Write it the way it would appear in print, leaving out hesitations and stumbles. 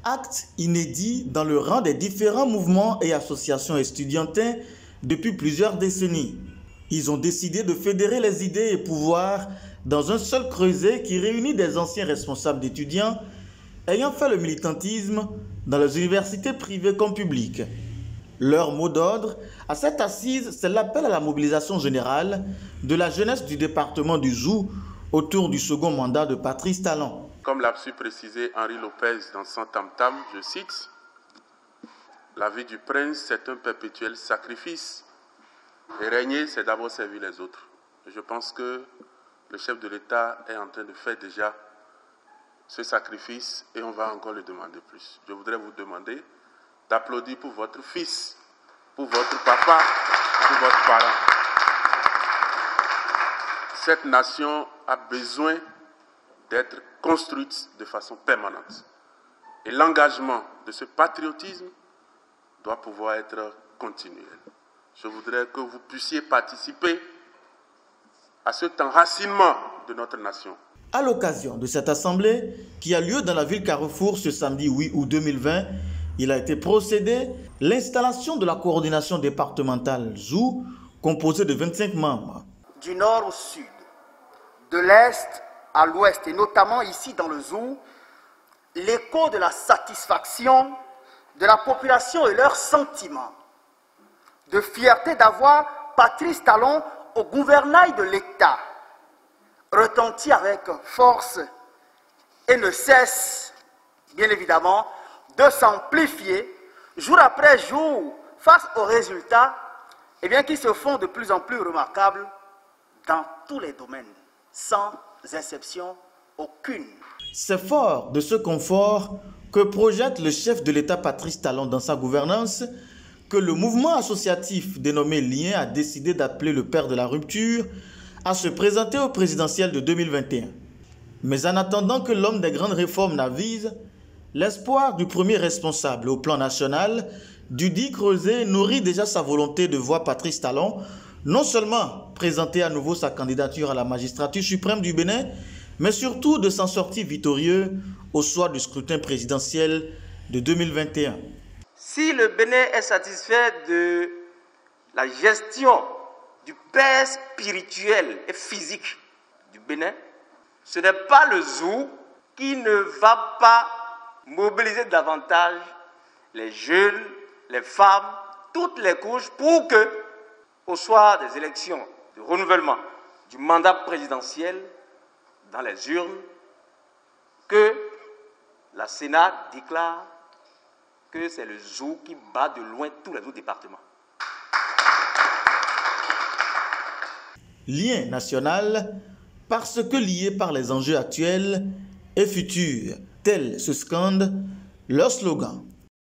Acte inédit dans le rang des différents mouvements et associations estudiantins depuis plusieurs décennies. Ils ont décidé de fédérer les idées et pouvoirs dans un seul creuset qui réunit des anciens responsables d'étudiants ayant fait le militantisme dans les universités privées comme publiques. Leur mot d'ordre à cette assise, c'est l'appel à la mobilisation générale de la jeunesse du département du Zou autour du second mandat de Patrice Talon. Comme l'a su préciser Henri Lopez dans son tam-tam, je cite, « La vie du prince, c'est un perpétuel sacrifice. Et régner, c'est d'abord servir les autres. » Je pense que le chef de l'État est en train de faire déjà ce sacrifice et on va encore le demander plus. Je voudrais vous demander d'applaudir pour votre fils, pour votre papa, pour votre parent. Cette nation a besoin d'être construite de façon permanente. Et l'engagement de ce patriotisme doit pouvoir être continuel. Je voudrais que vous puissiez participer à cet enracinement de notre nation. À l'occasion de cette assemblée qui a lieu dans la ville Carrefour ce samedi 8 août 2020, il a été procédé l'installation de la coordination départementale Zou, composée de 25 membres. Du nord au sud, de l'est à l'ouest, et notamment ici dans le Zou, l'écho de la satisfaction de la population et leurs sentiments de fierté d'avoir Patrice Talon au gouvernail de l'État retentit avec force et ne cesse, bien évidemment, de s'amplifier jour après jour face aux résultats qui se font de plus en plus remarquables dans tous les domaines, sans exception aucune. C'est fort de ce confort que projette le chef de l'État Patrice Talon dans sa gouvernance que le mouvement associatif dénommé Lien a décidé d'appeler le père de la rupture à se présenter au présidentiel de 2021. Mais en attendant que l'homme des grandes réformes n'avise, l'espoir du premier responsable au plan national du dit creuset nourrit déjà sa volonté de voir Patrice Talon non seulement présenter à nouveau sa candidature à la magistrature suprême du Bénin, mais surtout de s'en sortir victorieux au soir du scrutin présidentiel de 2021. Si le Bénin est satisfait de la gestion du père spirituel et physique du Bénin, ce n'est pas le Zou qui ne va pas mobiliser davantage les jeunes, les femmes, toutes les couches pour que, au soir des élections de renouvellement du mandat présidentiel dans les urnes, que la Sénat déclare que c'est le Zou qui bat de loin tous les autres départements. Lien national, parce que lié par les enjeux actuels et futurs, tel se scande leur slogan.